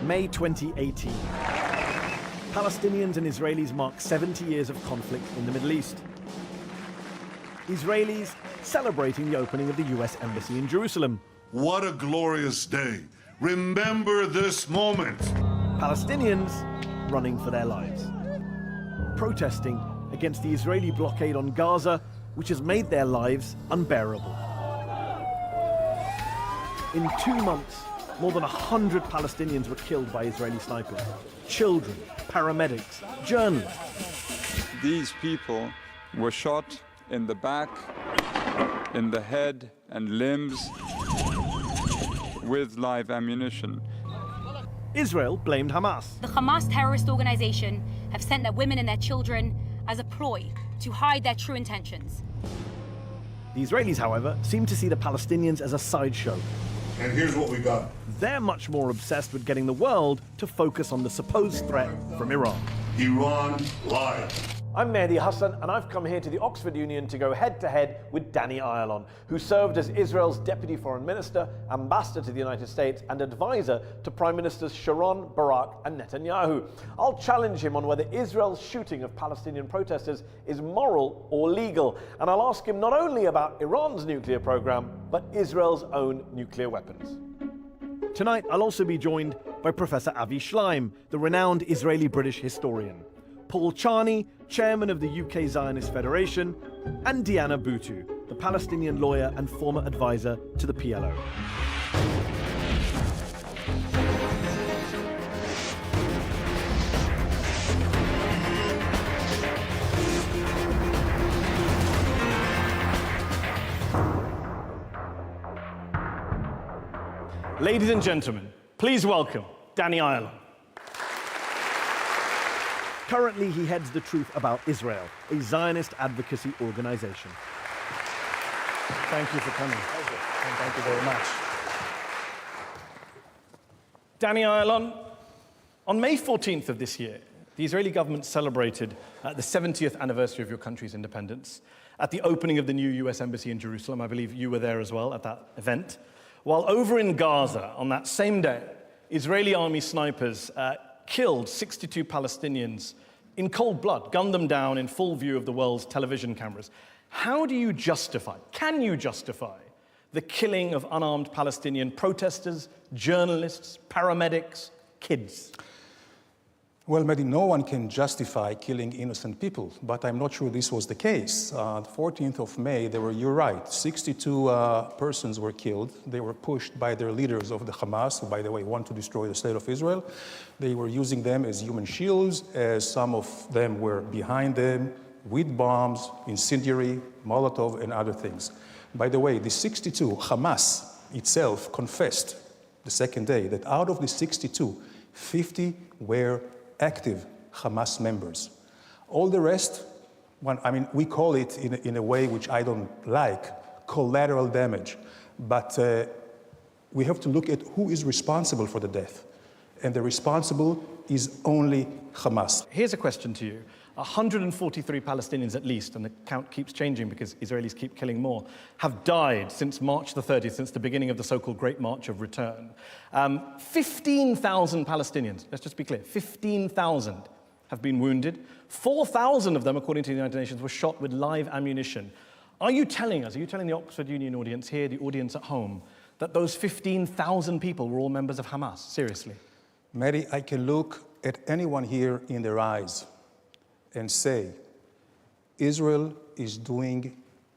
May 2018. Palestinians and Israelis mark 70 years of conflict in the Middle East. Israelis celebrating the opening of the US Embassy in Jerusalem. What a glorious day. Remember this moment. Palestinians running for their lives. Protesting against the Israeli blockade on Gaza, which has made their lives unbearable. In 2 months, more than 100 Palestinians were killed by Israeli snipers. Children, paramedics, journalists. These people were shot in the back, in the head and limbs with live ammunition. Israel blamed Hamas. The Hamas terrorist organization have sent their women and their children as a ploy to hide their true intentions. The Israelis, however, seem to see the Palestinians as a sideshow. And here's what we got. They're much more obsessed with getting the world to focus on the supposed threat from Iran. Iran lied. I'm Mehdi Hasan, and I've come here to the Oxford Union to go head-to-head with Danny Ayalon, who served as Israel's Deputy Foreign Minister, Ambassador to the United States, and advisor to Prime Ministers Sharon, Barak, and Netanyahu. I'll challenge him on whether Israel's shooting of Palestinian protesters is moral or legal, and I'll ask him not only about Iran's nuclear program, but Israel's own nuclear weapons. Tonight, I'll also be joined by Professor Avi Shleim, the renowned Israeli-British historian, Paul Charney, chairman of the UK Zionist Federation, and Diana Boutou, the Palestinian lawyer and former advisor to the PLO. Ladies and gentlemen, please welcome Danny Ayalon. Currently, he heads the Truth About Israel, a Zionist advocacy organization. Thank you for coming. Pleasure. And thank you very much. Danny Ayalon, on May 14th of this year, the Israeli government celebrated the 70th anniversary of your country's independence at the opening of the new US Embassy in Jerusalem. I believe you were there as well at that event. While over in Gaza, on that same day, Israeli army snipers killed 62 Palestinians in cold blood, gunned them down in full view of the world's television cameras. How do you justify, can you justify, the killing of unarmed Palestinian protesters, journalists, paramedics, kids? Well, Mehdi, no one can justify killing innocent people, but I'm not sure this was the case. The 14th of May, you're right, 62 persons were killed. They were pushed by their leaders of the Hamas, who, by the way, want to destroy the state of Israel. They were using them as human shields, as some of them were behind them with bombs, incendiary, Molotov, and other things. By the way, the 62, Hamas itself confessed the second day that out of the 62, 50 were active Hamas members. All the rest, we call it in a way which I don't like, collateral damage. But we have to look at who is responsible for the death. And the responsible is only Hamas. Here's a question to you. 143 Palestinians at least, and the count keeps changing because Israelis keep killing more, have died since March the 30th, since the beginning of the so-called Great March of Return. 15,000 Palestinians, let's just be clear, 15,000 have been wounded. 4,000 of them, according to the United Nations, were shot with live ammunition. Are you telling the Oxford Union audience here, the audience at home, that those 15,000 people were all members of Hamas? Seriously. Mehdi, I can look at anyone here in their eyes and say, Israel is doing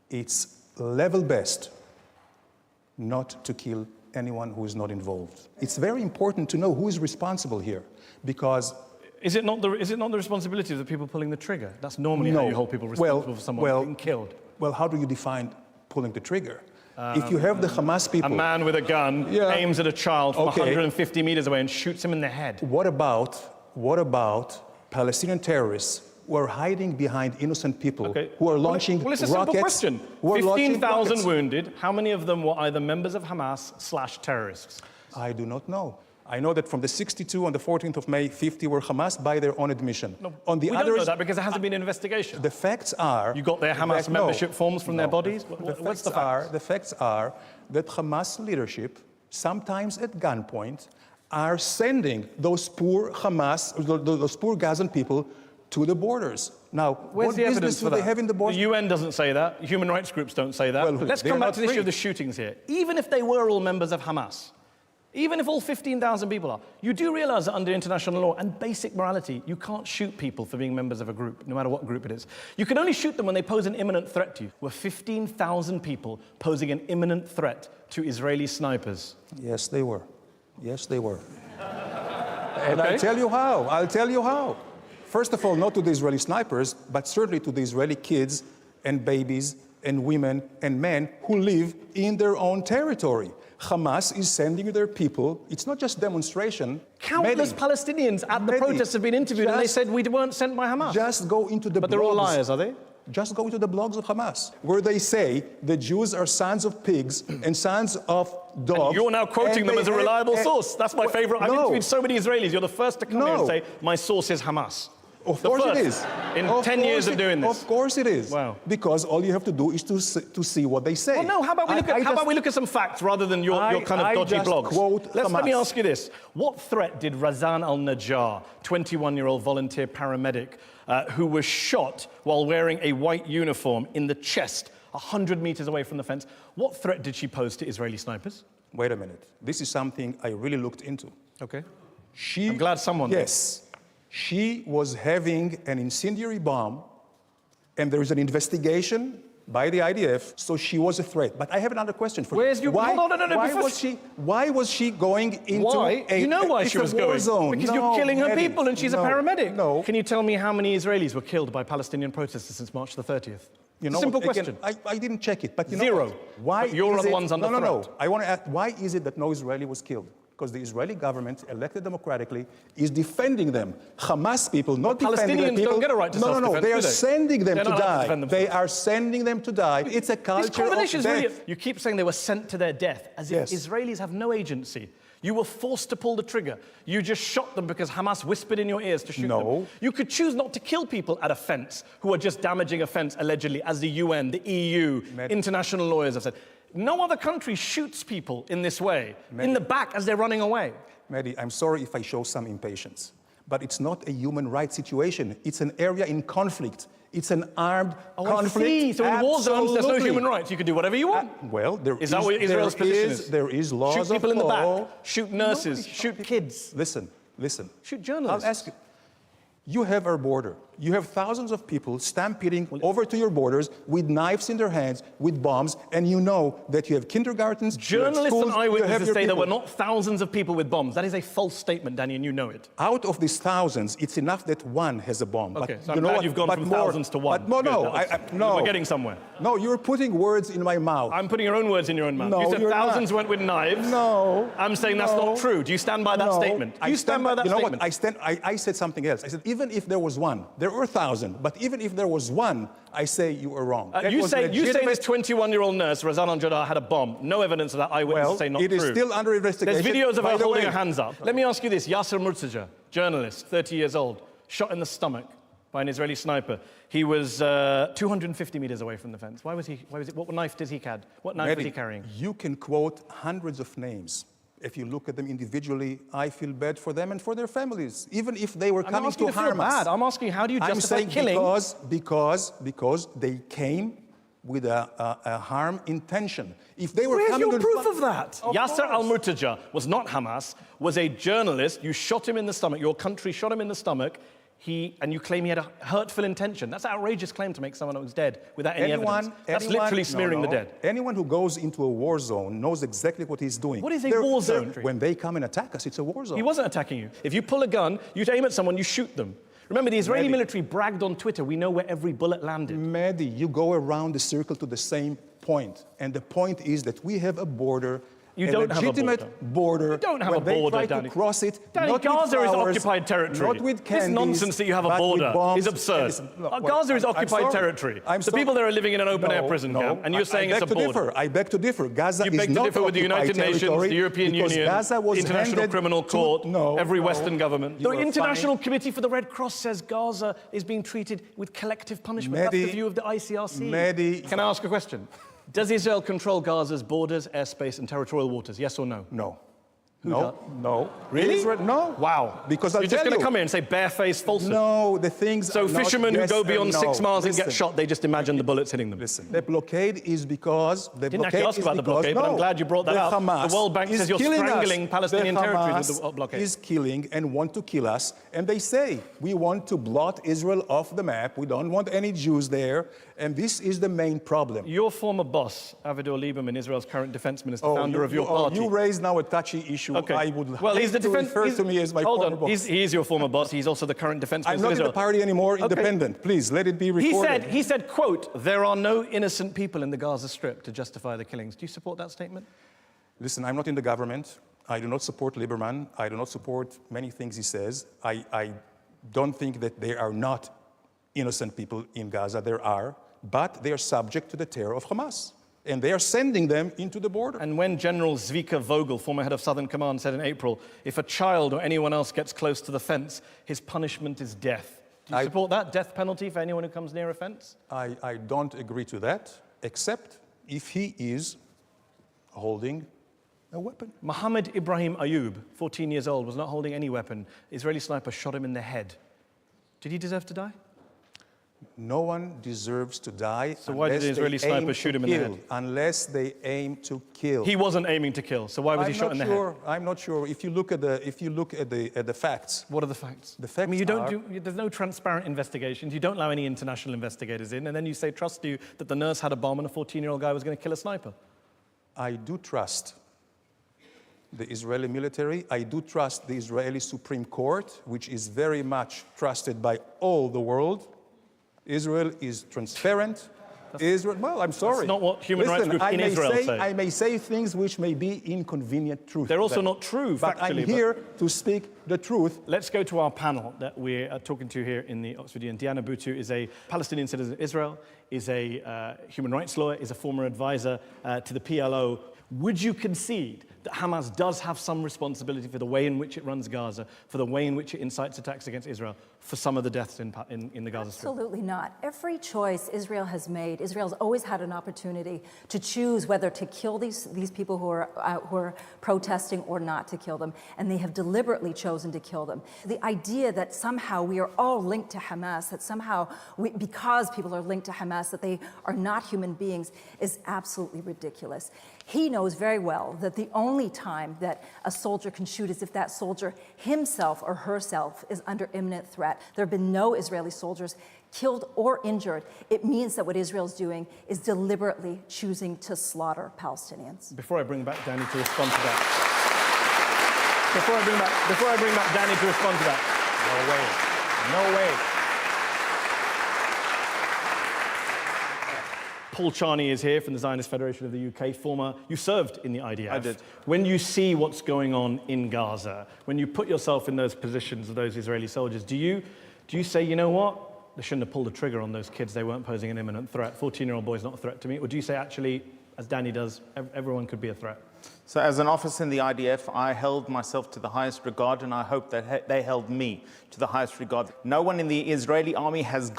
its level best not to kill anyone who is not involved. It's very important to know who is responsible here, because... Is it not the responsibility of the people pulling the trigger? That's normally how you hold people responsible for someone being killed. Well, how do you define pulling the trigger? If you have the Hamas people... A man with a gun aims at a child from 150 meters away and shoots him in the head. What about Palestinian terrorists who are hiding behind innocent people, who are launching rockets? Well, it's a simple question. 15,000 wounded. How many of them were either members of Hamas/terrorists? I do not know. I know that from the 62 on the 14th of May, 50 were Hamas by their own admission. No, we don't know that because there hasn't been an investigation. The facts are... You got their Hamas membership forms from their bodies? What's the facts? The facts are that Hamas leadership, sometimes at gunpoint, are sending those poor Hamas, those poor Gazan people to the borders. Now, where's what the evidence business for do that? they have in the borders? The UN doesn't say that. Human rights groups don't say that. Well, let's they're come back not to the issue free. of the shootings here. Even if they were all members of Hamas, even if all 15,000 people are, you do realize that under international law and basic morality, you can't shoot people for being members of a group, no matter what group it is. You can only shoot them when they pose an imminent threat to you. Were 15,000 people posing an imminent threat to Israeli snipers? Yes, they were. Yes, they were. And I'll tell you how. I'll tell you how. First of all, not to the Israeli snipers, but certainly to the Israeli kids and babies and women and men who live in their own territory. Hamas is sending their people. It's not just demonstration. Countless Palestinians at the protests have been interviewed and they said we weren't sent by Hamas. Just go into the But they're all liars, are they? Just go into the blogs of Hamas, where they say the Jews are sons of pigs and sons of dogs. And you're now quoting them as a reliable source. That's my favorite. I've interviewed so many Israelis. You're the first to come here and say, my source is Hamas. Of course it is. In 10 years of doing this. Of course it is. Wow. Because all you have to do is to see what they say. Well, no, how about we look at some facts rather than your kind of dodgy blogs? Let me ask you this. What threat did Razan al-Najjar, 21-year-old volunteer paramedic, who was shot while wearing a white uniform in the chest 100 meters away from the fence, what threat did she pose to Israeli snipers? Wait a minute. This is something I really looked into. Okay. I'm glad someone did. Yes. She was having an incendiary bomb, and there is an investigation by the IDF, so she was a threat. But I have another question for you. Why was she going into you know why she was going? Zone? Because you're killing her people and she's a paramedic. No. Can you tell me how many Israelis were killed by Palestinian protesters since March the 30th? Simple question. I didn't check it, but you know Zero. Why but you're the ones under threat. No. I want to ask, why is it that no Israeli was killed? Because the Israeli government, elected democratically, is defending them. Hamas people, not defending the people. Palestinians don't get a right to self-defense, No, they are sending them to die. They are sending them to die. It's a culture of death. Really, you keep saying they were sent to their death, as if Israelis have no agency. You were forced to pull the trigger. You just shot them because Hamas whispered in your ears to shoot them. You could choose not to kill people at a fence who are just damaging a fence, allegedly, as the UN, the EU, international lawyers have said. No other country shoots people in this way, in the back as they're running away. Mehdi, I'm sorry if I show some impatience, but it's not a human rights situation. It's an area in conflict. It's an armed conflict. I see. So in war zones, there's no human rights. You can do whatever you want. Is that what Israel's position is? There is laws of law. Shoot people in the back. Shoot nurses. Shoot kids. Listen. Shoot journalists. I'll ask you. You have our border. You have thousands of people stampeding over to your borders with knives in their hands, with bombs, and you know that you have kindergartens, journalists schools, and eyewitnesses say there were people. not thousands of people with bombs. That is a false statement, Danny, and you know it. Out of these thousands, it's enough that one has a bomb. Okay, but so I'm glad you've gone from thousands to one. But no. We're getting somewhere. No, you're putting words in my mouth. I'm putting your own words in your own mouth. No, you said you're thousands not. went with knives. No. I'm saying that's not true. Do you stand by that statement? Do you stand by that statement? You know what? I said something else. I said, even if there was one, there were 1,000, but even if there was one, I say you are wrong. You say this 21-year-old nurse, Razan al-Najjar, had a bomb. No evidence of that. Eyewitnesses say not true. It is still under investigation. There's videos of her holding her hands up. Let me ask you this. Yasser Murtaja, journalist, 30 years old, shot in the stomach by an Israeli sniper. He was 250 meters away from the fence. Why was he? What knife did he carry? What knife was he carrying? You can quote hundreds of names. If you look at them individually, I feel bad for them and for their families, even if they were coming to harm us. I'm asking, how do you justify killing? Because they came with a harm intention. If they were Where's coming your proof of that? Yasser al-Murtaja was not Hamas, was a journalist. You shot him in the stomach. Your country shot him in the stomach. And you claim he had a hurtful intention. That's an outrageous claim to make someone who's dead without any evidence. That's literally smearing the dead. Anyone who goes into a war zone knows exactly what he's doing. What is a war zone? When they come and attack us, it's a war zone. He wasn't attacking you. If you pull a gun, you aim at someone, you shoot them. Remember, the Israeli military bragged on Twitter, we know where every bullet landed. Mehdi, you go around the circle to the same point. And the point is that we have a border. You don't have a border. You don't have a border, Danny. Danny. To cross it, Danny, not Gaza with flowers, is occupied territory. Not with candies, this nonsense that you have a border is absurd. Gaza is occupied territory. The people there are living in an open-air prison camp, and you're saying it's a border. I beg to differ. Gaza is not occupied territory. You beg to differ with the United Nations, the European Union, International Criminal Court, every Western government. The International Committee for the Red Cross says Gaza is being treated with collective punishment. That's the view of the ICRC. Can I ask a question? Does Israel control Gaza's borders, airspace, and territorial waters? Yes or no? No. No. Really? No. Wow. Because You're just going to come here and say barefaced falsehood? No, the things So are not fishermen who yes go beyond and no. 6 miles and get Listen. shot, they just imagine the bullets hitting them? Listen, the blockade is because... Didn't actually ask about the blockade, but I'm glad you brought that up. Hamas The World Bank says you're strangling Palestinian territories with the blockade. Is killing and want to kill us, and they say, we want to blot Israel off the map, we don't want any Jews there, and this is the main problem. Your former boss, Avigdor Lieberman, Israel's current defense minister, founder of your party. You raised now a touchy issue. Okay. I would well, he's the defense. refer to me as my former boss. He is your former boss. He's also the current defense minister. I'm not in the party anymore, Okay. independent. Please, let it be recorded. He said, quote, there are no innocent people in the Gaza Strip to justify the killings. Do you support that statement? Listen, I'm not in the government. I do not support Lieberman. I do not support many things he says. I don't think that there are not innocent people in Gaza. There are, but they are subject to the terror of Hamas. And they are sending them into the border. And when General Zvika Vogel, former head of Southern Command, said in April, if a child or anyone else gets close to the fence, his punishment is death. Do you support that death penalty for anyone who comes near a fence? I don't agree to that, except if he is holding a weapon. Mohammed Ibrahim Ayub, 14 years old, was not holding any weapon. Israeli sniper shot him in the head. Did he deserve to die? No one deserves to die. So why did the Israeli sniper shoot him in the head? Unless they aim to kill. He wasn't aiming to kill, so why was he shot in the head? I'm not sure. If you look at the facts. What are the facts? The facts I mean, there's no transparent investigations. You don't allow any international investigators in, and then you say, trust you, that the nurse had a bomb and a 14-year-old guy was going to kill a sniper. I do trust the Israeli military. I do trust the Israeli Supreme Court, which is very much trusted by all the world. Israel is transparent. Well, I'm sorry. That's not what human rights groups in Israel say. I may say things which may be inconvenient truth. They're also not true, but factually. I'm here to speak the truth. Let's go to our panel that we're talking to here in the Oxford Union. Diana Boutou is a Palestinian citizen of Israel, is a human rights lawyer, is a former advisor to the PLO. Would you concede that Hamas does have some responsibility for the way in which it runs Gaza, for the way in which it incites attacks against Israel, for some of the deaths in the Gaza Strip? Absolutely not. Every choice Israel has made, Israel's always had an opportunity to choose whether to kill these people who are protesting or not to kill them, and they have deliberately chosen to kill them. The idea that somehow we are all linked to Hamas, that somehow because people are linked to Hamas, that they are not human beings, is absolutely ridiculous. He knows very well that the only time that a soldier can shoot is if that soldier himself or herself is under imminent threat. There have been no Israeli soldiers killed or injured. It means that what Israel's doing is deliberately choosing to slaughter Palestinians. Before I bring back Danny to respond to that. Before I bring back Danny to respond to that. No way. Paul Charney is here from the Zionist Federation of the UK, you served in the IDF. I did. When you see what's going on in Gaza, when you put yourself in those positions of those Israeli soldiers, do you say, you know what, they shouldn't have pulled the trigger on those kids, they weren't posing an imminent threat, 14-year-old boy's not a threat to me? Or do you say, actually, as Danny does, everyone could be a threat? So as an officer in the IDF, I held myself to the highest regard, and I hope that they held me to the highest regard. No one in the Israeli army has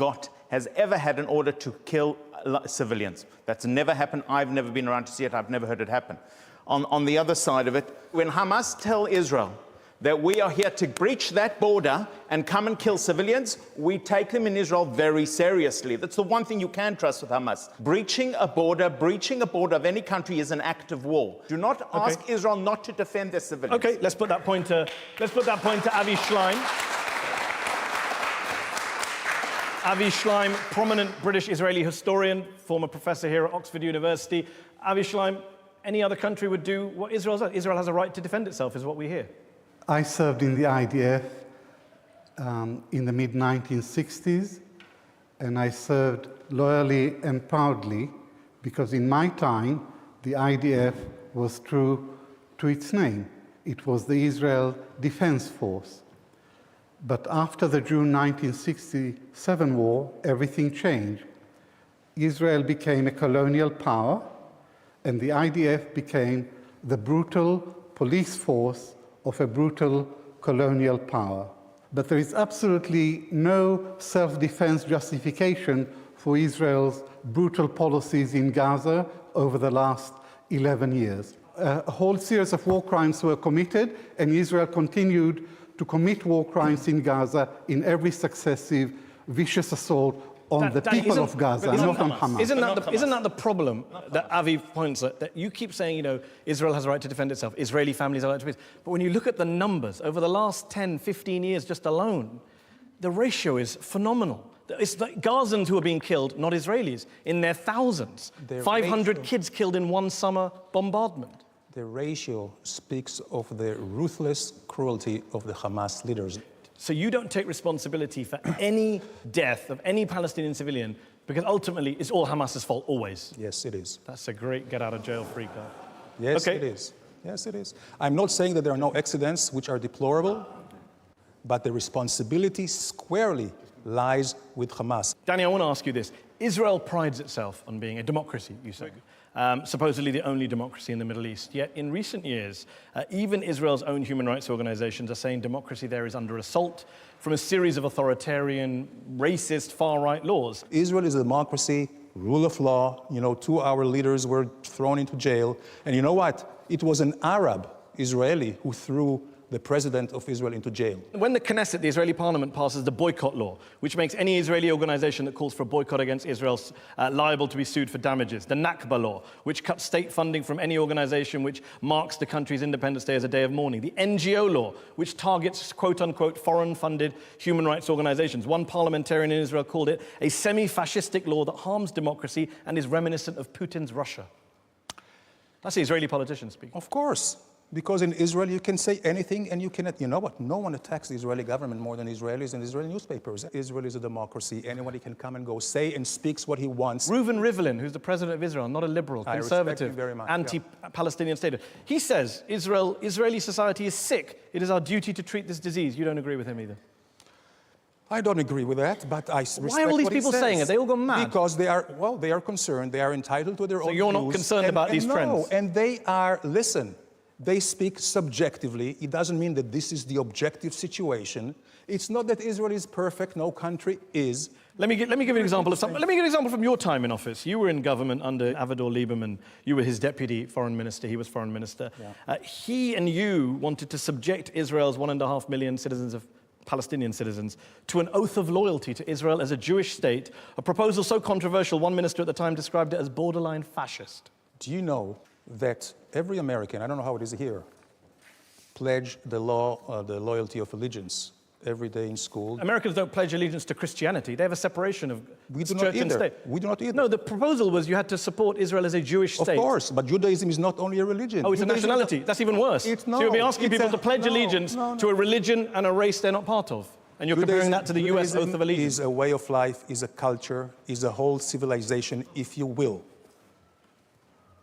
ever had an order to kill civilians. That's never happened. I've never been around to see it. I've never heard it happen. On the other side of it, when Hamas tell Israel that we are here to breach that border and come and kill civilians, we take them in Israel very seriously. That's the one thing you can trust with Hamas. Breaching a border of any country is an act of war. Do not ask Israel not to defend their civilians. Okay, let's put that point to Avi Schleim. Avi Schleim, prominent British-Israeli historian, former professor here at Oxford University. Avi Schleim, any other country would do what Israel does. Israel has a right to defend itself, is what we hear. I served in the IDF in the mid-1960s, and I served loyally and proudly because in my time, the IDF was true to its name. It was the Israel Defense Force. But after the June 1967 war, everything changed. Israel became a colonial power, and the IDF became the brutal police force of a brutal colonial power. But there is absolutely no self-defense justification for Israel's brutal policies in Gaza over the last 11 years. a whole series of war crimes were committed, and Israel continued to commit war crimes in Gaza in every successive vicious assault on the people of Gaza, not on Hamas. Isn't that the problem that Avi points at? That you keep saying, you know, Israel has a right to defend itself, Israeli families have a right to defend itself. But when you look at the numbers, over the last 10, 15 years just alone, the ratio is phenomenal. It's like Gazans who are being killed, not Israelis, in their thousands. 500 kids killed in one summer bombardment. The ratio speaks of the ruthless cruelty of the Hamas leaders. So you don't take responsibility for any death of any Palestinian civilian because ultimately it's all Hamas's fault, always. Yes, it is. That's a great get-out-of-jail-free card. Yes, Okay. it is. Yes, it is. I'm not saying that there are no accidents which are deplorable, but the responsibility squarely lies with Hamas. Danny, I want to ask you this. Israel prides itself on being a democracy, you say. Supposedly the only democracy in the Middle East. Yet in recent years, even Israel's own human rights organizations are saying democracy there is under assault from a series of authoritarian, racist, far-right laws. Israel is a democracy, rule of law. You know, 2 our leaders were thrown into jail. And you know what? It was an Arab Israeli who threw the president of Israel into jail. When the Knesset, the Israeli parliament, passes the boycott law, which makes any Israeli organization that calls for a boycott against Israel liable to be sued for damages, the Nakba law, which cuts state funding from any organization which marks the country's Independence Day as a day of mourning, the NGO law, which targets quote-unquote foreign-funded human rights organizations. One parliamentarian in Israel called it a semi-fascistic law that harms democracy and is reminiscent of Putin's Russia. That's the Israeli politician speaking. Of course. Because in Israel, you can say anything and you cannot, you know what? No one attacks the Israeli government more than Israelis and Israeli newspapers. Israel is a democracy. Anybody can come and go, say and speaks what he wants. Reuven Rivlin, who's the president of Israel, not a liberal, conservative, very much, anti-Palestinian state. He says Israeli society is sick. It is our duty to treat this disease. You don't agree with him either. I don't agree with that, but I respect Why are all these what he people says. saying it? They all gone mad. Because they are, well, they are concerned. They are entitled to their own views. So you're not concerned about these trends? No, and they are, listen, they speak subjectively. It doesn't mean that this is the objective situation. It's not that Israel is perfect. No country is. Let me give you an example of something. Let me give you an example from your time in office. You were in government under Avigdor Lieberman. You were his deputy foreign minister. He was foreign minister. Yeah. He and you wanted to subject Israel's 1.5 million citizens of Palestinian citizens to an oath of loyalty to Israel as a Jewish state, a proposal so controversial one minister at the time described it as borderline fascist. Do you know that every American, I don't know how it is here, pledge the loyalty of allegiance every day in school? Americans don't pledge allegiance to Christianity. They have a separation of church and state. We do not either. No, the proposal was you had to support Israel as a Jewish state. Of course, but Judaism is not only a religion. Oh, it's Judaism a nationality. That's even worse. It's so you'll be asking people to pledge allegiance to a religion and a race they're not part of. And you're comparing that to the US oath of allegiance. Is a way of life, is a culture, is a whole civilization, if you will.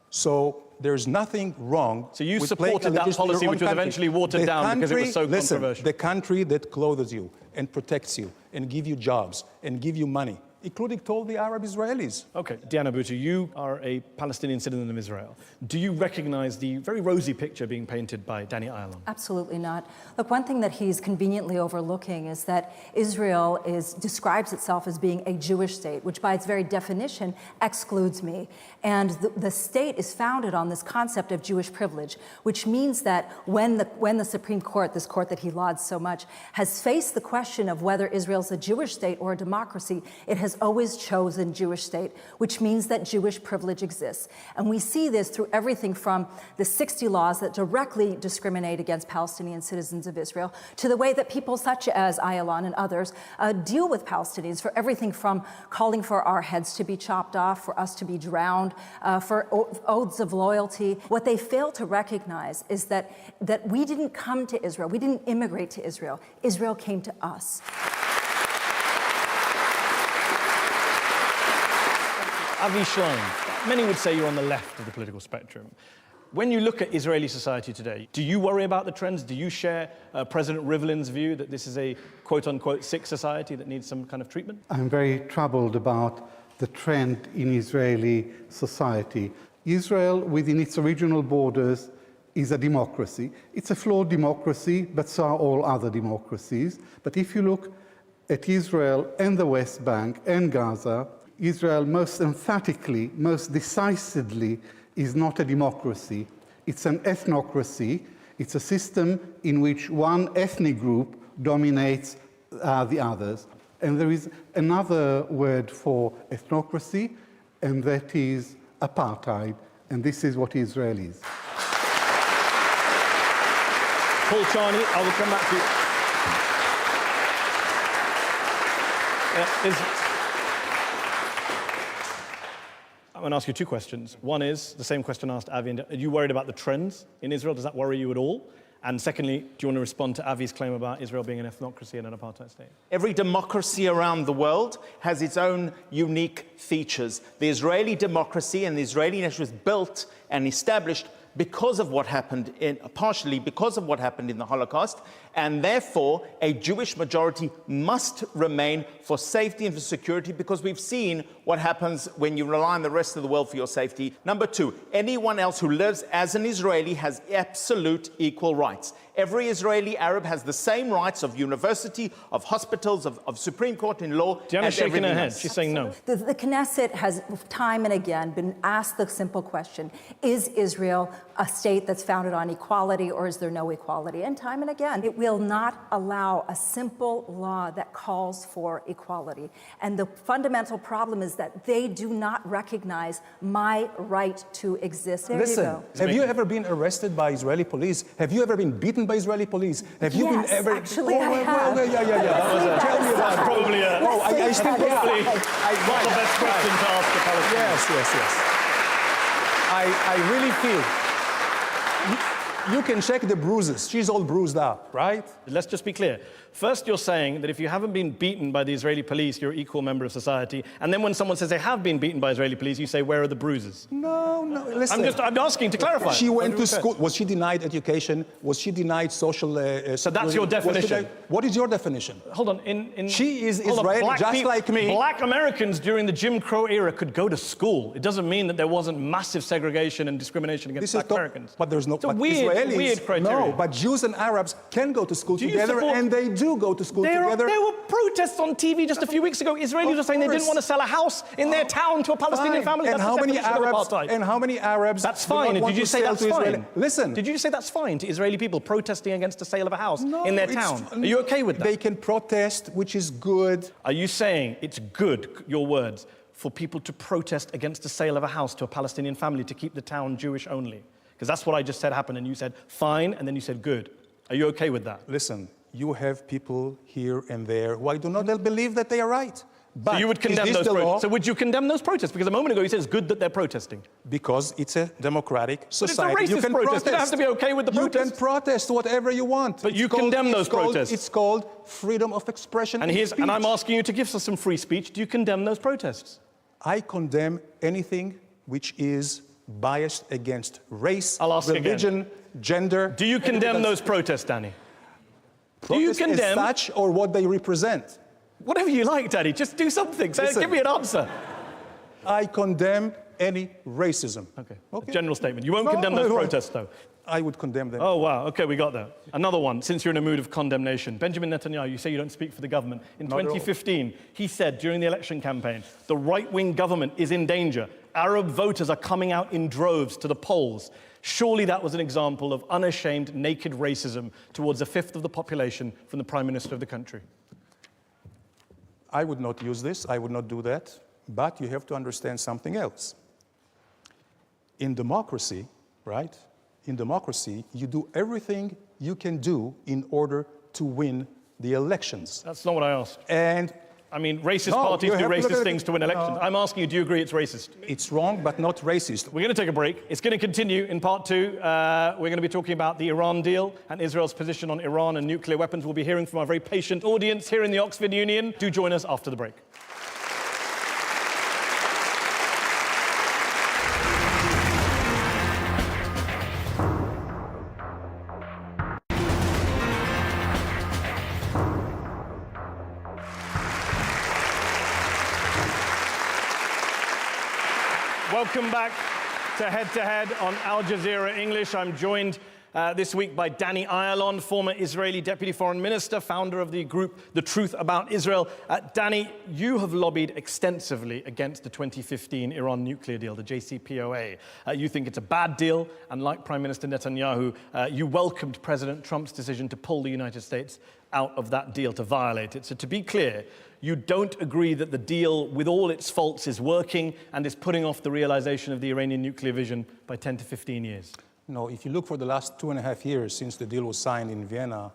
So there's nothing wrong. So you with supported that policy, which was eventually watered down because it was so controversial. The country that clothes you and protects you and give you jobs and give you money, including told the Arab Israelis. Okay, Diana Boucher, you are a Palestinian citizen of Israel. Do you recognize the very rosy picture being painted by Danny Ayalon? Absolutely not. Look, one thing that he's conveniently overlooking is that Israel describes itself as being a Jewish state, which by its very definition excludes me. And the state is founded on this concept of Jewish privilege, which means that when the Supreme Court, this court that he lauds so much, has faced the question of whether Israel's a Jewish state or a democracy, it has always chosen Jewish state, which means that Jewish privilege exists. And we see this through everything from the 60 laws that directly discriminate against Palestinian citizens of Israel to the way that people such as Ayalon and others deal with Palestinians, for everything from calling for our heads to be chopped off, for us to be drowned, for oaths of loyalty. What they fail to recognize is that we didn't come to Israel, we didn't immigrate to Israel. Israel came to us. Avi Schlein, many would say you're on the left of the political spectrum. When you look at Israeli society today, do you worry about the trends? Do you share President Rivlin's view that this is a quote-unquote sick society that needs some kind of treatment? I'm very troubled about the trend in Israeli society. Israel, within its original borders, is a democracy. It's a flawed democracy, but so are all other democracies. But if you look at Israel and the West Bank and Gaza, Israel most emphatically, most decisively is not a democracy. It's an ethnocracy. It's a system in which one ethnic group dominates the others. And there is another word for ethnocracy, and that is apartheid. And this is what Israel is. Paul Charney, I will come back to you. I'm going to ask you two questions. One is the same question I asked Avi. Are you worried about the trends in Israel? Does that worry you at all? And secondly, do you want to respond to Avi's claim about Israel being an ethnocracy and an apartheid state? Every democracy around the world has its own unique features. The Israeli democracy and the Israeli nation was built and established because of what happened partially because of what happened in the Holocaust, and therefore a Jewish majority must remain for safety and for security, because we've seen what happens when you rely on the rest of the world for your safety. Number two, anyone else who lives as an Israeli has absolute equal rights. Every Israeli Arab has the same rights of university, of hospitals, of Supreme Court in law. Diana's shaking her head. She's saying no. The Knesset has time and again been asked the simple question, is Israel a state that's founded on equality, or is there no equality? And time and again, it will not allow a simple law that calls for equality. And the fundamental problem is that they do not recognize my right to exist. There Listen, you go. have you ever been arrested by Israeli police? Have you ever been beaten by Israeli police? Have you Yes, been ever... actually, I have. Well, yeah. Tell me about it. Probably I still... probably not the best question to ask the Palestinians. Yes. I really feel... You can check the bruises. She's all bruised up, right? Let's just be clear. First, you're saying that if you haven't been beaten by the Israeli police, you're an equal member of society. And then when someone says they have been beaten by Israeli police, you say, where are the bruises? No, listen. I'm asking to clarify. She went to school. Was she denied education? Was she denied social security? So that's your definition. What is your definition? Hold on. She is Israeli, just like me. Black Americans during the Jim Crow era could go to school. It doesn't mean that there wasn't massive segregation and discrimination against Black Americans. But there's no... It's a weird criteria. No, but Jews and Arabs can go to school together, and they do go to school together. There were protests on TV just a few weeks ago. Israelis were saying they didn't want to sell a house in their town to a Palestinian family. And how many Arabs? That's fine. Did you say that's fine? Listen. Did you say that's fine to Israeli people protesting against the sale of a house in their town? Are you okay with that? They can protest, which is good. Are you saying it's good, your words, for people to protest against the sale of a house to a Palestinian family to keep the town Jewish only? Because that's what I just said happened, and you said fine, and then you said good. Are you okay with that? Listen, you have people here and there who I do not believe that they are right. But so you would condemn those protests. So would you condemn those protests? Because a moment ago you said it's good that they're protesting. Because it's a democratic society. But it's a racist protest. You don't have to be okay with the protest. You can protest whatever you want. But you condemn those protests. It's called freedom of expression and speech. And I'm asking you to give us some free speech. Do you condemn those protests? I condemn anything which is biased against race, religion, gender. Do you condemn those protests, Danny? Do you condemn as such, or what they represent? Whatever you like, Danny. Just do something. Give me an answer. I condemn any racism. Okay. General statement. You won't condemn those protests, though. I would condemn them. Oh, wow. Okay, we got that. Another one, since you're in a mood of condemnation. Benjamin Netanyahu, you say you don't speak for the government. In 2015, he said during the election campaign, the right-wing government is in danger. Arab voters are coming out in droves to the polls. Surely that was an example of unashamed, naked racism towards a fifth of the population from the Prime Minister of the country. I would not use this. I would not do that. But you have to understand something else. In democracy, right? In democracy, you do everything you can do in order to win the elections. That's not what I asked. And I mean, racist parties do racist things to win elections. I'm asking you, do you agree it's racist? It's wrong, but not racist. We're going to take a break. It's going to continue in part two. We're going to be talking about the Iran deal and Israel's position on Iran and nuclear weapons. We'll be hearing from our very patient audience here in the Oxford Union. Do join us after the break. Welcome back to Head on Al Jazeera English. I'm joined this week by Danny Ayalon, former Israeli Deputy Foreign Minister, founder of the group The Truth About Israel. Danny, you have lobbied extensively against the 2015 Iran nuclear deal, the JCPOA. You think it's a bad deal, and like Prime Minister Netanyahu, you welcomed President Trump's decision to pull the United States out of that deal, to violate it. So to be clear, you don't agree that the deal, with all its faults, is working and is putting off the realization of the Iranian nuclear vision by 10 to 15 years? No, if you look for the last 2.5 years since the deal was signed in Vienna,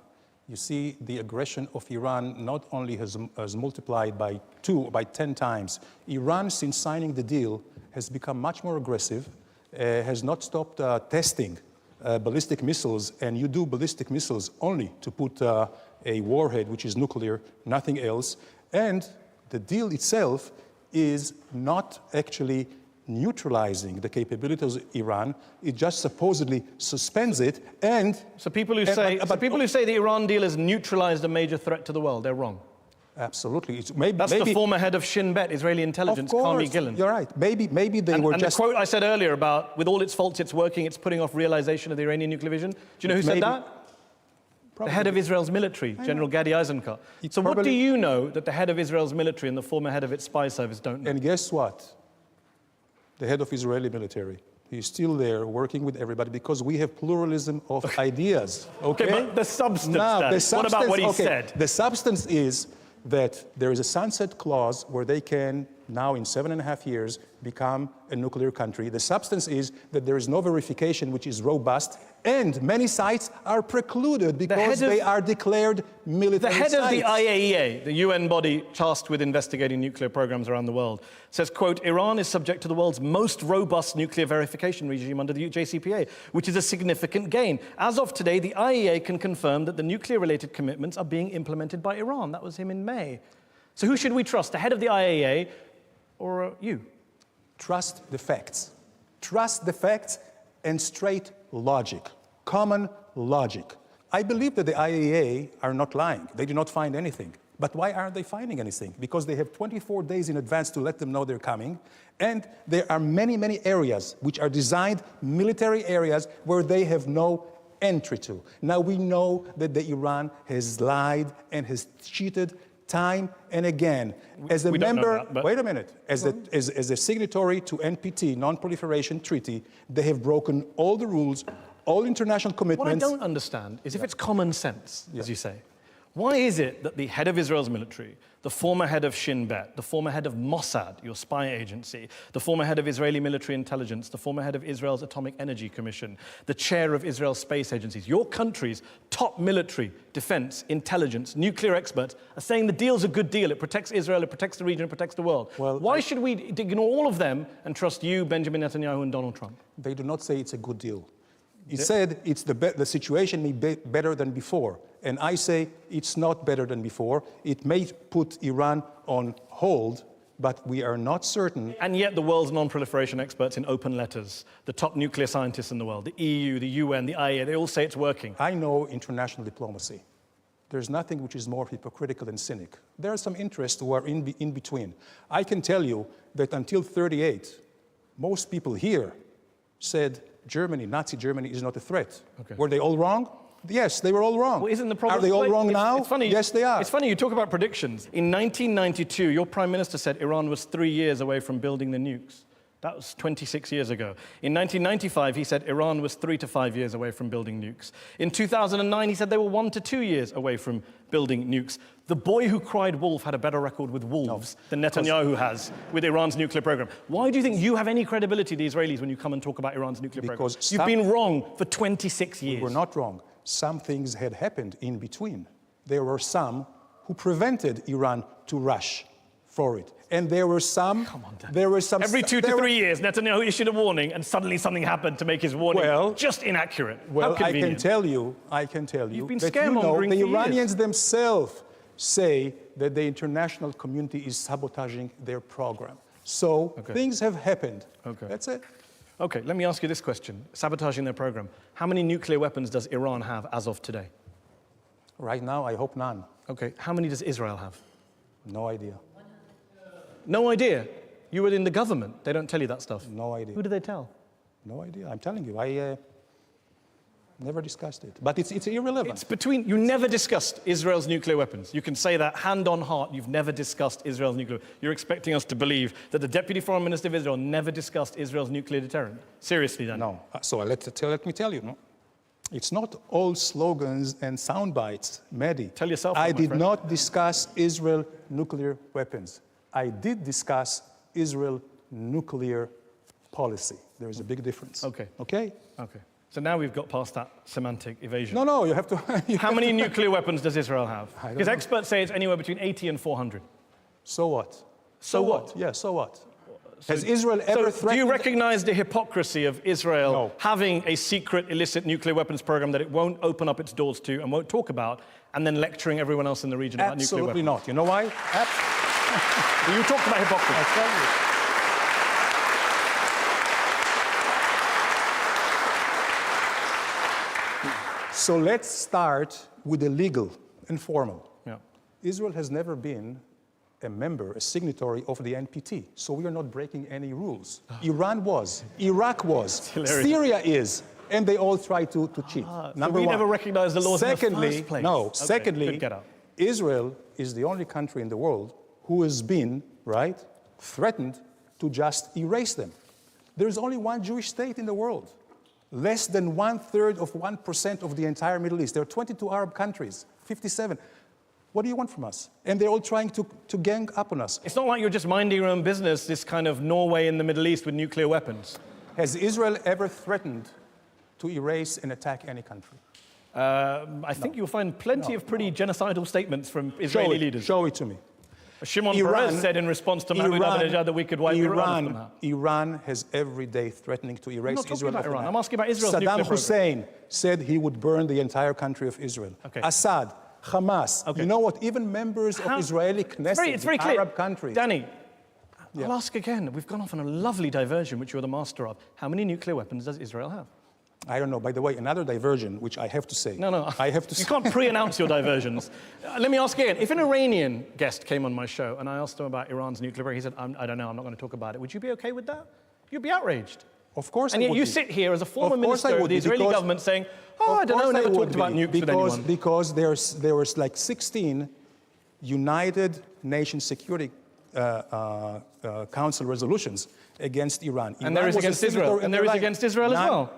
you see the aggression of Iran not only has multiplied by 10 times. Iran, since signing the deal, has become much more aggressive, has not stopped testing ballistic missiles, and you do ballistic missiles only to put a warhead, which is nuclear, nothing else. And the deal itself is not actually neutralizing the capabilities of Iran. It just supposedly suspends it. And so people who say the Iran deal has neutralized a major threat to the world, they're wrong. Absolutely. That's the former head of Shin Bet, Israeli intelligence, Carmi Gillen. You're right. Maybe they were just... And the quote I said earlier about, with all its faults, it's working, it's putting off realization of the Iranian nuclear vision. Do you know who said that? Probably. The head of Israel's military, General Gadi Eisenkot. So what do you know that the head of Israel's military and the former head of its spy service don't know? And guess what? The head of Israeli military. He's still there working with everybody because we have pluralism of ideas. Okay, but the substance, what about what he said? The substance is that there is a sunset clause where they can now in 7.5 years become a nuclear country. The substance is that there is no verification which is robust, and many sites are precluded because they are declared military sites. The head of the IAEA, the UN body tasked with investigating nuclear programs around the world, says, quote, Iran is subject to the world's most robust nuclear verification regime under the JCPOA, which is a significant gain. As of today, the IAEA can confirm that the nuclear-related commitments are being implemented by Iran. That was him in May. So who should we trust, the head of the IAEA or you? Trust the facts. Trust the facts and straight logic, common logic. I believe that the IAEA are not lying. They do not find anything. But why aren't they finding anything? Because they have 24 days in advance to let them know they're coming. And there are many, many areas which are designed military areas where they have no entry to. Now we know that the Iran has lied and has cheated time and again. As a member, wait a minute, as a signatory to NPT, Non-Proliferation Treaty, they have broken all the rules, all international commitments. What I don't understand is if it's common sense, as you say, why is it that the head of Israel's military, the former head of Shin Bet, the former head of Mossad, your spy agency, the former head of Israeli military intelligence, the former head of Israel's Atomic Energy Commission, the chair of Israel's space agencies, your country's top military, defense, intelligence, nuclear experts are saying the deal's a good deal, it protects Israel, it protects the region, it protects the world. Well, why should we ignore all of them and trust you, Benjamin Netanyahu, and Donald Trump? They do not say it's a good deal. It said it's the situation may be better than before. And I say it's not better than before. It may put Iran on hold, but we are not certain. And yet the world's non-proliferation experts in open letters, the top nuclear scientists in the world, the EU, the UN, the IAEA, they all say it's working. I know international diplomacy. There's nothing which is more hypocritical and cynic. There are some interests who are in between. I can tell you that until 1938, most people here said Germany, Nazi Germany, is not a threat. Okay. Were they all wrong? Yes, they were all wrong. Well, isn't the problem? Are they all wrong now? It's funny. Yes, they are. It's funny, you talk about predictions. In 1992, your prime minister said Iran was 3 years away from building the nukes. That was 26 years ago. In 1995, he said Iran was 3 to 5 years away from building nukes. In 2009, he said they were 1 to 2 years away from building nukes. The boy who cried wolf had a better record with wolves than Netanyahu has with Iran's nuclear program. Why do you think you have any credibility to the Israelis when you come and talk about Iran's nuclear program? You've been wrong for 26 years. We're not wrong. Some things had happened in between. There were some who prevented Iran to rush for it. And there were some... Come on, Dan. There were some... Every 2 to 3 years, Netanyahu issued a warning, and suddenly something happened to make his warning just inaccurate. Well, I can tell you You've been that the Iranians themselves say that the international community is sabotaging their program. So things have happened. That's it. Okay, let me ask you this question. Sabotaging their program. How many nuclear weapons does Iran have as of today? Right now, I hope none. Okay, how many does Israel have? No idea. No idea? You were in the government. They don't tell you that stuff. No idea. Who do they tell? No idea. I'm telling you. Never discussed it. But it's irrelevant. You never discussed Israel's nuclear weapons. You can say that hand on heart, you've never discussed Israel's nuclear. You're expecting us to believe that the Deputy Foreign Minister of Israel never discussed Israel's nuclear deterrent? Seriously, then? No. So let me tell you, no? It's not all slogans and sound bites, Mehdi. Tell yourself. I did friend. not discuss Israel nuclear weapons. I did discuss Israel nuclear policy. There is a big difference. Okay. Okay? Okay. So now we've got past that semantic evasion. No, you have to... How many nuclear weapons does Israel have? Because know. experts say it's anywhere between 80 and 400. So what? So what? Yeah, so what? Has Israel ever threatened... Do you recognize the hypocrisy of Israel No. having a secret illicit nuclear weapons program that it won't open up its doors to and won't talk about, and then lecturing everyone else in the region about nuclear weapons? Absolutely not. You know why? You talked about hypocrisy. I tell you. So let's start with the legal and formal. Yeah. Israel has never been a member, a signatory of the NPT, so we are not breaking any rules. Iran was, Iraq was, Syria is, and they all try to cheat. Number one. Never recognized the laws in the first place. No. Okay, Secondly, good get out. Israel is the only country in the world who has been, right, threatened to just erase them. There is only one Jewish state in the world. Less than 1/3 of 1% of the entire Middle East. There are 22 Arab countries, 57. What do you want from us? And they're all trying to gang up on us. It's not like you're just minding your own business, this kind of Norway in the Middle East with nuclear weapons. Has Israel ever threatened to erase and attack any country? I think you'll find plenty of pretty genocidal statements from Israeli leaders. Show it to me. Shimon Peres said in response to Mahmoud Ahmadinejad that we could wipe Iran from that. Iran has every day threatening to erase Israel. I'm not talking about Iran. I'm asking about Israel's nuclear Saddam program. Hussein said he would burn the entire country of Israel. Okay. Assad, Hamas. Okay. You know what? Even members of Israeli Knesset, it's very clear. Arab countries. Danny, I'll ask again. We've gone off on a lovely diversion, which you're the master of. How many nuclear weapons does Israel have? I don't know. By the way, another diversion, which I have to say. No. I have to You say. can't pre-announce your diversions. Let me ask again. If an Iranian guest came on my show and I asked him about Iran's nuclear program, he said, I don't know, I'm not going to talk about it. Would you be okay with that? You'd be outraged. Of course And I yet would you be. sit here as a former Of course I minister of would the be, Israeli because- government saying, I don't know, never talked about nukes with anyone. Because there was like 16 United Nations Security Council resolutions against Iran. And there is against Israel. And there is against Israel as well.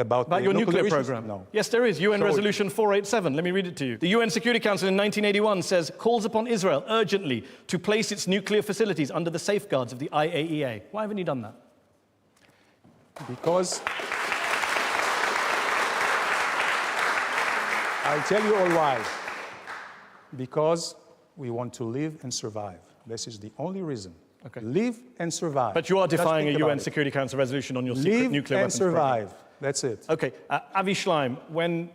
About your nuclear issues? program? No. Yes, there is. UN Show it. Resolution 487. Let me read it to you. The UN Security Council in 1981 says, calls upon Israel urgently to place its nuclear facilities under the safeguards of the IAEA. Why haven't you done that? Because I'll tell you all why. Because we want to live and survive. This is the only reason. Okay. Live and survive. But you are Just defying a think about UN it. Security Council resolution on your secret Live nuclear and weapons program. survive. That's it. Okay, Avi Schleim, when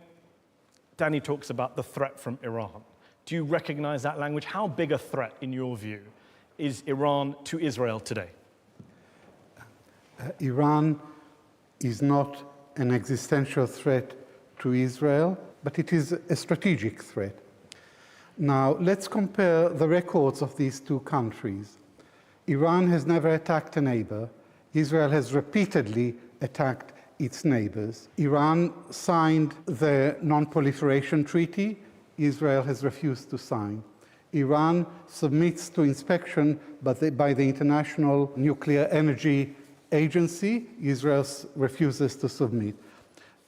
Danny talks about the threat from Iran, do you recognize that language? How big a threat, in your view, is Iran to Israel today? Iran is not an existential threat to Israel, but it is a strategic threat. Now, let's compare the records of these two countries. Iran has never attacked a neighbor. Israel has repeatedly attacked its neighbors. Iran signed the Non-Proliferation Treaty. Israel has refused to sign. Iran submits to inspection by the International Nuclear Energy Agency. Israel refuses to submit.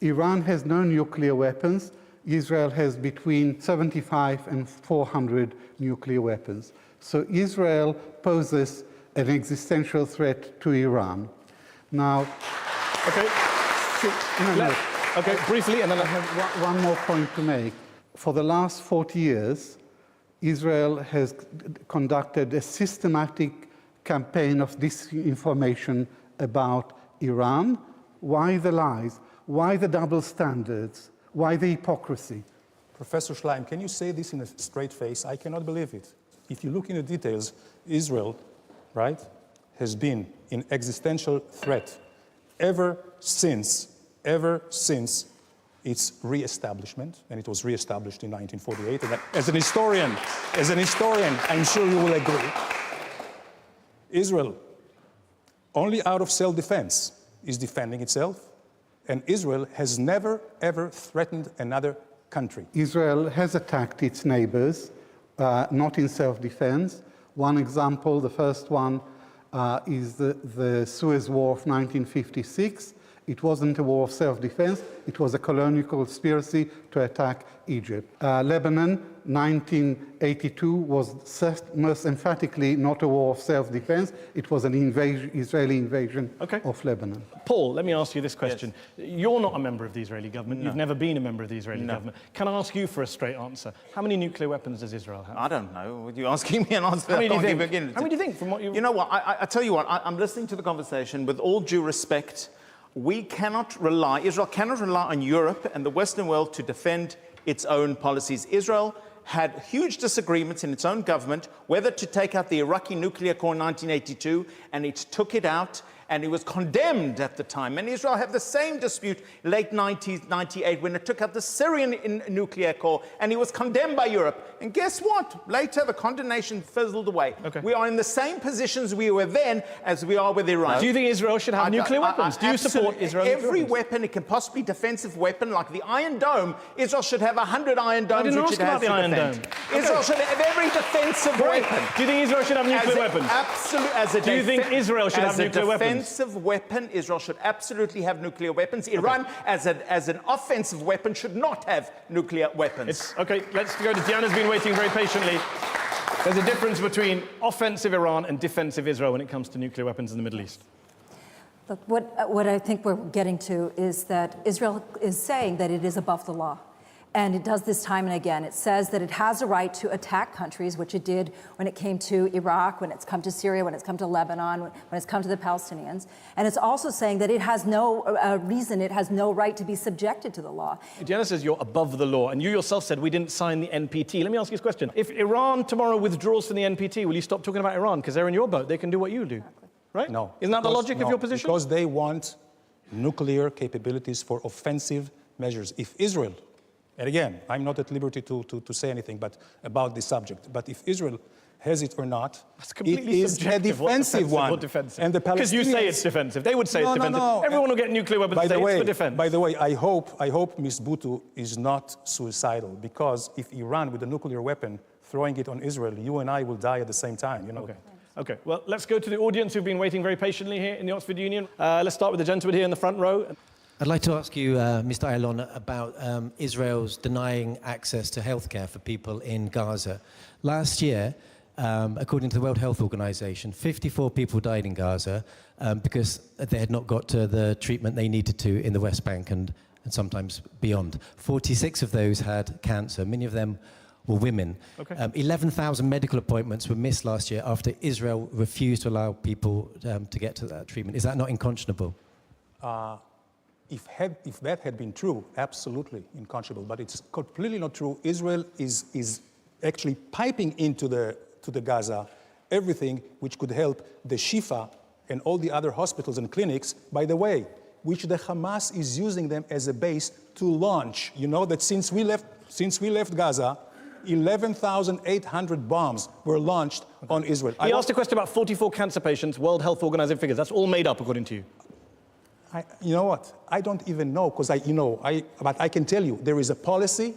Iran has no nuclear weapons. Israel has between 75 and 400 nuclear weapons. So Israel poses an existential threat to Iran. Now, Okay. Okay, briefly, and then I have one more point to make. For the last 40 years, Israel has conducted a systematic campaign of disinformation about Iran. Why the lies? Why the double standards? Why the hypocrisy? Professor Schleim, can you say this in a straight face? I cannot believe it. If you look into details, Israel, right, has been in existential threat ever since its re-establishment, and it was re-established in 1948. And as an historian, I'm sure you will agree. Israel, only out of self-defense, is defending itself And Israel has never, ever threatened another country. Israel has attacked its neighbors, not in self-defense. One example, the first one, is the Suez War of 1956. It wasn't a war of self-defense, it was a colonial conspiracy to attack Egypt. Lebanon, 1982, was most emphatically not a war of self-defense, it was an Israeli invasion of Lebanon. Paul, let me ask you this question. Yes. You're not a member of the Israeli government, you've never been a member of the Israeli government. Can I ask you for a straight answer? How many nuclear weapons does Israel have? I don't know. Would you asking me an answer? How many do you think? How many do you think from what you... You know what, I tell you what, I'm listening to the conversation with all due respect. We cannot rely, Israel cannot rely on Europe and the Western world to defend its own policies. Israel had huge disagreements in its own government whether to take out the Iraqi nuclear core in 1982, and it took it out, and it was condemned at the time. And Israel had the same dispute late 1998 when it took out the Syrian nuclear core, and it was condemned by Europe. And guess what? Later, the condemnation fizzled away. We are in the same positions we were then as we are with Iran. Do you think Israel should have nuclear weapons? Do you support Israel? Every weapon, it can possibly defensive weapon, like the Iron Dome, Israel should have 100 Iron Domes, which it has to defend. Israel should have every defensive weapon. Do you think Israel should have nuclear weapons? Absolutely. Do you think Israel should have nuclear weapons? As a defensive weapon, Israel should absolutely have nuclear weapons. Iran, as an offensive weapon, should not have nuclear weapons. Let's go to Diana's been waiting very patiently. There's a difference between offensive Iran and defensive Israel when it comes to nuclear weapons in the Middle East. Look, what I think we're getting to is that Israel is saying that it is above the law. And it does this time and again. It says that it has a right to attack countries, which it did when it came to Iraq, when it's come to Syria, when it's come to Lebanon, when it's come to the Palestinians. And it's also saying that it has no reason, it has no right to be subjected to the law. Diana says you're above the law, and you yourself said we didn't sign the NPT. Let me ask you this question. If Iran tomorrow withdraws from the NPT, will you stop talking about Iran? Because they're in your boat. They can do what you do. Exactly. Right? No. Isn't that the logic of your position? Because they want nuclear capabilities for offensive measures. If Israel, and again, I'm not at liberty to say anything about this subject, but if Israel has it or not, it is a defensive one. And the Palestinians... Because you say it's defensive. They would say it's defensive. No. Everyone will get nuclear weapons and say it's for defense. By the way, I hope Ms. Bhutto is not suicidal, because if Iran, with a nuclear weapon, throwing it on Israel, you and I will die at the same time, you know. Okay, well, let's go to the audience who've been waiting very patiently here in the Oxford Union. Let's start with the gentleman here in the front row. I'd like to ask you, Mr. Ayalon, about Israel's denying access to healthcare for people in Gaza. Last year, according to the World Health Organization, 54 people died in Gaza because they had not got to the treatment they needed to in the West Bank and sometimes beyond. 46 of those had cancer. Many of them were women. 11,000 medical appointments were missed last year after Israel refused to allow people to get to that treatment. Is that not unconscionable? If that had been true, absolutely unconscionable, but it's completely not true. Israel is actually piping into the Gaza everything which could help the Shifa and all the other hospitals and clinics, by the way, which the Hamas is using them as a base to launch. You know that since we left Gaza, 11,800 bombs were launched on Israel. He asked a question about 44 cancer patients, World Health Organization figures. That's all made up, according to you. You know what? I don't even know, because but I can tell you, there is a policy,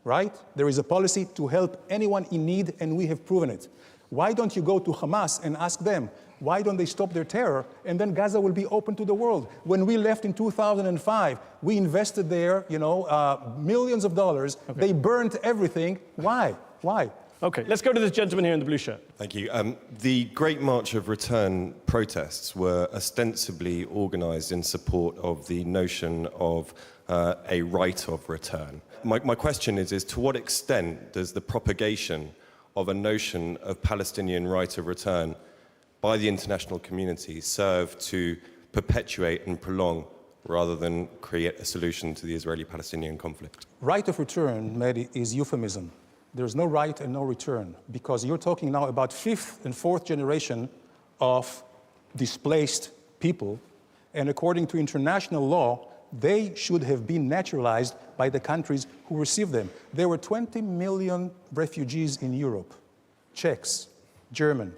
right? There is a policy to help anyone in need, and we have proven it. Why don't you go to Hamas and ask them, why don't they stop their terror, and then Gaza will be open to the world? When we left in 2005, we invested there, millions of dollars. They burnt everything. Why? Okay, let's go to this gentleman here in the blue shirt. Thank you. The Great March of Return protests were ostensibly organised in support of the notion of a right of return. My question is to what extent does the propagation of a notion of Palestinian right of return by the international community serve to perpetuate and prolong rather than create a solution to the Israeli-Palestinian conflict? Right of return, Mehdi, is euphemism. There's no right and no return, because you're talking now about fifth and fourth generation of displaced people, and according to international law, they should have been naturalized by the countries who received them. There were 20 million refugees in Europe, Czechs, German,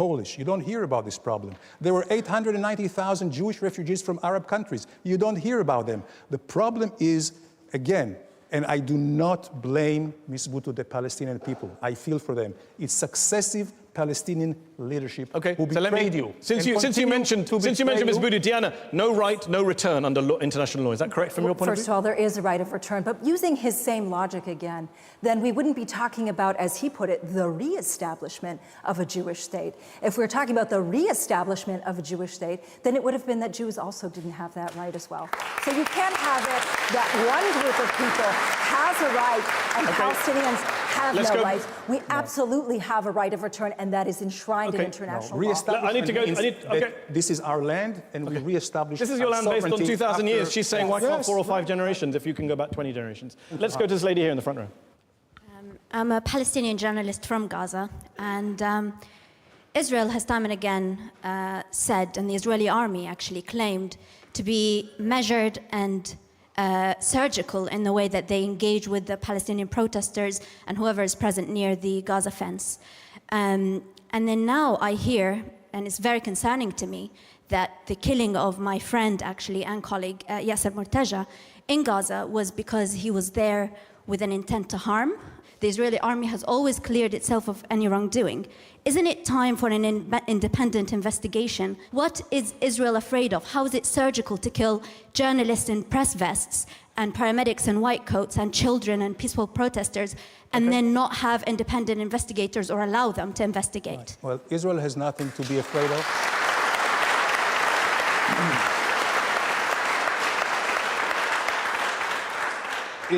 Polish. You don't hear about this problem. There were 890,000 Jewish refugees from Arab countries. You don't hear about them. The problem is, again, and I do not blame Ms. Bhutto, the Palestinian people. I feel for them. It's successive Palestinian leadership who betrayed you. Since you mentioned Ms. Bhutto, Diana, no right, no return under international law. Is that correct from your point of view? First of all, there is a right of return, but using his same logic again, then we wouldn't be talking about, as he put it, the re-establishment of a Jewish state. If we were talking about the re-establishment of a Jewish state, then it would have been that Jews also didn't have that right as well. So you can't have it that one group of people has a right and Palestinians have no rights. We absolutely have a right of return, and that is enshrined in international law. I need to go. This is our land, and we re-establish. This is your land based on 2,000 years. She's saying, why can't 4 or 5 generations if you can go back 20 generations? Let's go to this lady here in the front row. I'm a Palestinian journalist from Gaza, and Israel has time and again said, and the Israeli army actually claimed, to be measured and surgical in the way that they engage with the Palestinian protesters and whoever is present near the Gaza fence. And then now I hear, and it's very concerning to me, that the killing of my friend actually and colleague Yasser Mortaja in Gaza was because he was there with an intent to harm. The Israeli army has always cleared itself of any wrongdoing. Isn't it time for an independent investigation? What is Israel afraid of? How is it surgical to kill journalists in press vests and paramedics in white coats and children and peaceful protesters and then not have independent investigators or allow them to investigate? Right. Well, Israel has nothing to be afraid of.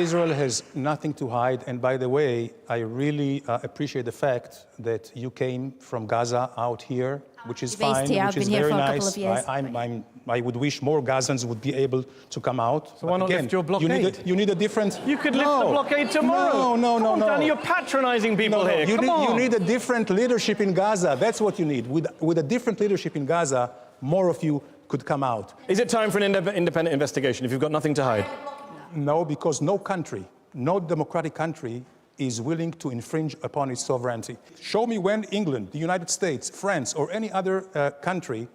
Israel has nothing to hide, and by the way, I really appreciate the fact that you came from Gaza out here, which is fine, which is very nice. I would wish more Gazans would be able to come out. So why not lift your blockade? You need a different... You could lift the blockade tomorrow. No. Danny, you're patronizing people here. You need a different leadership in Gaza. That's what you need. With a different leadership in Gaza, more of you could come out. Is it time for an independent investigation if you've got nothing to hide? No, because no country, no democratic country is willing to infringe upon its sovereignty. Show me when England, the United States, France, or any other country,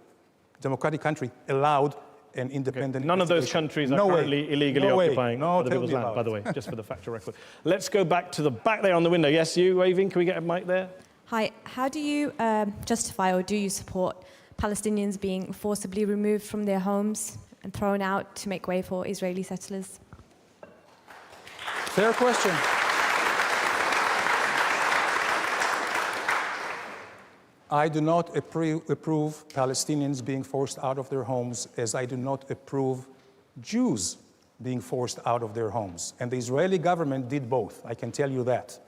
democratic country, allowed an independent None of those countries are currently illegally occupying other people's land, by the way, just for the factual record. Let's go back to the back there on the window. Yes, you waving. Can we get a mic there? Hi. How do you justify or do you support Palestinians being forcibly removed from their homes and thrown out to make way for Israeli settlers? Fair question. I do not approve Palestinians being forced out of their homes, as I do not approve Jews being forced out of their homes. And the Israeli government did both, I can tell you that.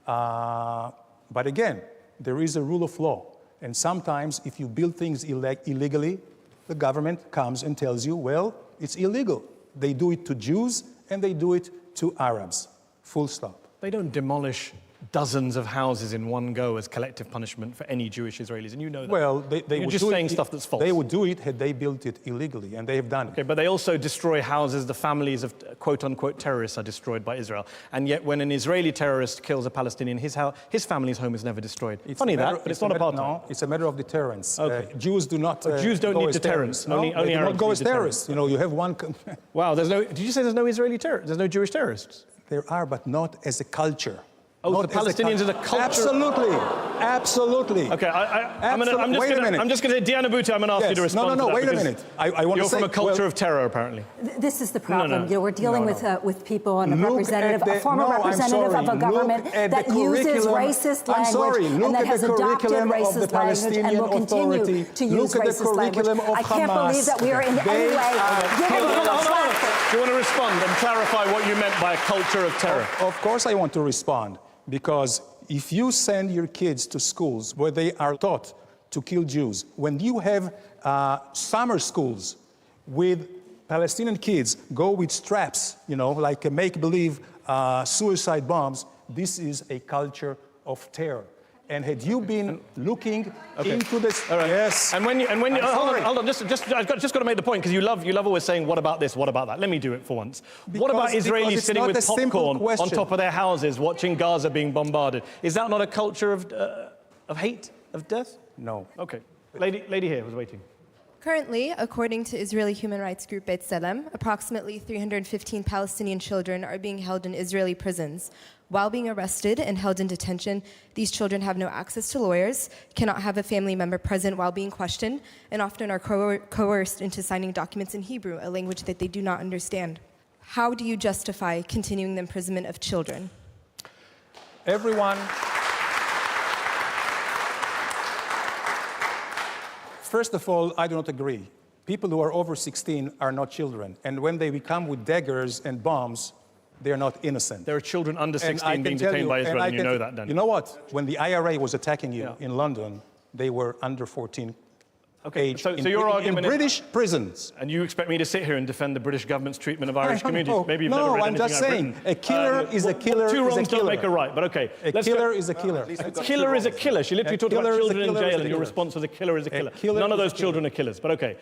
But again, there is a rule of law. And sometimes if you build things illegally, the government comes and tells you, well, it's illegal. They do it to Jews and they do it to Arabs, full stop. They don't demolish dozens of houses in one go as collective punishment for any Jewish Israelis, and you know that. Well, You're just saying stuff that's false. They would do it had they built it illegally, and they have done it. Okay, but they also destroy houses. The families of quote-unquote terrorists are destroyed by Israel. And yet when an Israeli terrorist kills a Palestinian, his family's home is never destroyed. Funny that, but it's not apartheid. No, it's a matter of deterrence. Okay. Jews do not Jews don't need deterrence. Only Arabs do not go as need terrorists. You know, you have one... Wow, did you say there's no Israeli terrorists? There's no Jewish terrorists? There are, but not as a culture. Oh, not the Palestinians as a culture? Absolutely. Absolutely. Okay, I'm just going to say, Diana Bhutto, I'm going to ask you to respond to that. No, wait a minute. I want you're to say... You're from a culture of terror, apparently. This is the problem. You know, we're dealing with people and a former representative of a government that uses racist language and that has adopted racist language and will continue to use racist language. I can't believe that we are in any way giving him a platform. Do you want to respond and clarify what you meant by a culture of terror? Of course I want to respond, because if you send your kids to schools where they are taught to kill Jews, when you have summer schools with Palestinian kids go with straps, you know, like a make-believe suicide bombs, this is a culture of terror. And had you been looking into this... All right. Yes. And when you hold on, just I've just got to make the point, because you love always saying, what about this, what about that? Let me do it for once. What about Israelis sitting with popcorn on top of their houses watching Gaza being bombarded? Is that not a culture of hate, of death? No. Okay. Lady here was waiting. Currently, according to Israeli human rights group B'Tselem, approximately 315 Palestinian children are being held in Israeli prisons. While being arrested and held in detention, these children have no access to lawyers, cannot have a family member present while being questioned, and often are coerced into signing documents in Hebrew, a language that they do not understand. How do you justify continuing the imprisonment of children? Everyone... First of all, I do not agree. People who are over 16 are not children. And when they come with daggers and bombs, they are not innocent. There are children under 16 being detained by Israel, and you know that, Dan. You know what? When the IRA was attacking you in London, they were under 14 age so your argument in British prisons. And you expect me to sit here and defend the British government's treatment of Irish communities? Maybe you've never read I'm just saying, a killer is a killer. Two wrongs don't make a right, but okay. A killer is a killer. A killer is a killer. She literally talked about children in jail, and your response was a killer is a killer. None of those children are killers, but okay.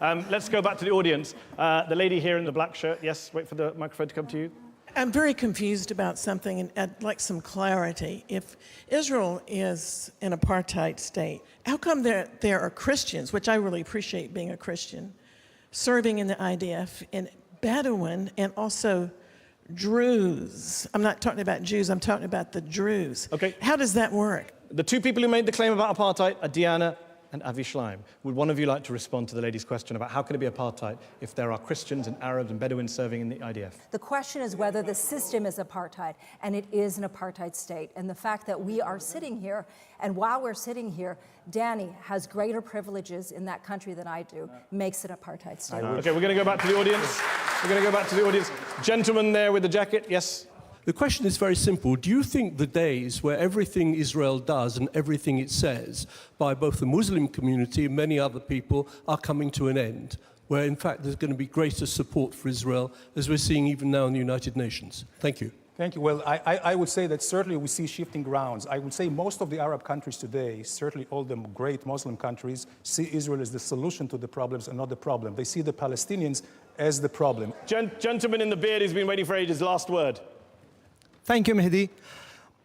Let's go back to the audience. The lady here in the black shirt. Yes, wait for the microphone to come to you. I'm very confused about something, and I'd like some clarity. If Israel is an apartheid state, how come there are Christians, which I really appreciate being a Christian, serving in the IDF, and Bedouin, and also Druze? I'm not talking about Jews, I'm talking about the Druze. Okay. How does that work? The two people who made the claim about apartheid are Diana and Avi Schleim. Would one of you like to respond to the lady's question about how can it be apartheid if there are Christians and Arabs and Bedouins serving in the IDF? The question is whether the system is apartheid, and it is an apartheid state. And the fact that we are sitting here, and while we're sitting here, Danny has greater privileges in that country than I do, makes it an apartheid state. Okay, we're going to go back to the audience. We're going to go back to the audience. Gentleman there with the jacket, yes? The question is very simple. Do you think the days where everything Israel does and everything it says by both the Muslim community and many other people are coming to an end, where in fact there's going to be greater support for Israel, as we're seeing even now in the United Nations? Thank you. Thank you. Well, I would say that certainly we see shifting grounds. I would say most of the Arab countries today, certainly all the great Muslim countries, see Israel as the solution to the problems and not the problem. They see the Palestinians as the problem. Gentleman in the beard who's been waiting for ages, last word. Thank you, Mehdi.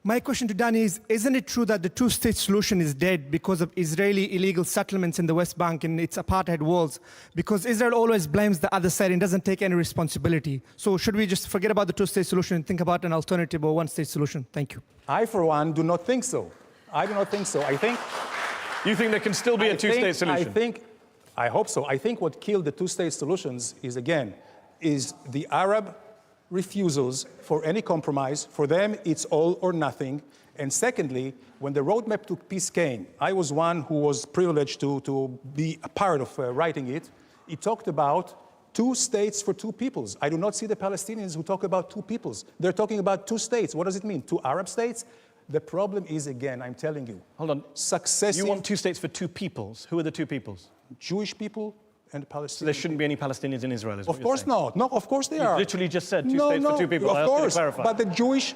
My question to Danny is, isn't it true that the two-state solution is dead because of Israeli illegal settlements in the West Bank and its apartheid walls? Because Israel always blames the other side and doesn't take any responsibility. So should we just forget about the two-state solution and think about an alternative or one-state solution? Thank you. I, for one, do not think so. I do not think so. I think... You think there can still be a two-state solution? I hope so. I think what killed the two-state solutions is the Arab refusals for any compromise. For them, it's all or nothing. And secondly, when the roadmap to peace came, I was one who was privileged to be a part of writing it. It talked about 2 states for 2 peoples. I do not see the Palestinians who talk about 2 peoples. They're talking about 2 states. What does it mean? 2 Arab states? The problem is, again, I'm telling you. Hold on. Successive... You want 2 states for 2 peoples. Who are the 2 peoples? Jewish people and Palestinians. So there shouldn't be any Palestinians in Israel, is what Of course not. No, of course they are. You literally just said 2 states for 2 people. Of course, but the Jewish...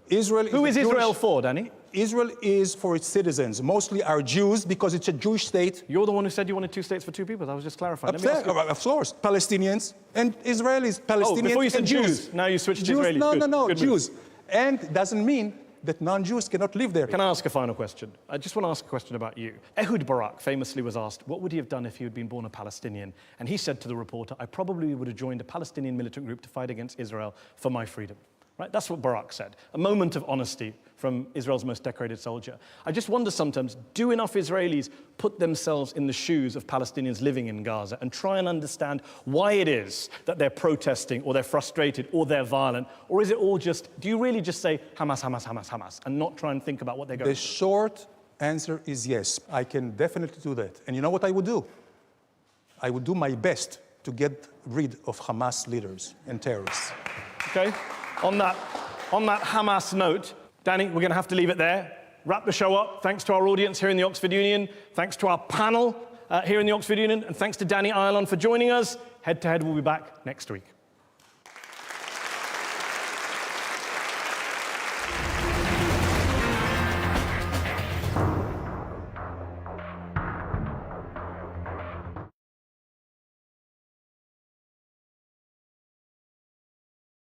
Israel Who is Israel for, Danny? Israel is for its citizens. Mostly are Jews because it's a Jewish state. You're the one who said you wanted 2 states for 2 peoples. I was just clarifying. Of course. Palestinians and Israelis. Palestinians before you said and Jews. Now you switched to Israelis. No, Good Jews. And doesn't mean that non-Jews cannot live there. Can I ask a final question? I just want to ask a question about you. Ehud Barak famously was asked, what would he have done if he had been born a Palestinian? And he said to the reporter, I probably would have joined a Palestinian militant group to fight against Israel for my freedom. Right? That's what Barak said. A moment of honesty from Israel's most decorated soldier. I just wonder sometimes, do enough Israelis put themselves in the shoes of Palestinians living in Gaza and try and understand why it is that they're protesting or they're frustrated or they're violent? Or is it all just, do you really just say Hamas, Hamas, Hamas, Hamas, and not try and think about what they're going through? The short answer is yes. I can definitely do that. And you know what I would do? I would do my best to get rid of Hamas leaders and terrorists. Okay. On that Hamas note, Danny, we're going to have to leave it there. Wrap the show up. Thanks to our audience here in the Oxford Union. Thanks to our panel here in the Oxford Union. And thanks to Danny Ayalon for joining us. Head to Head will be back next week.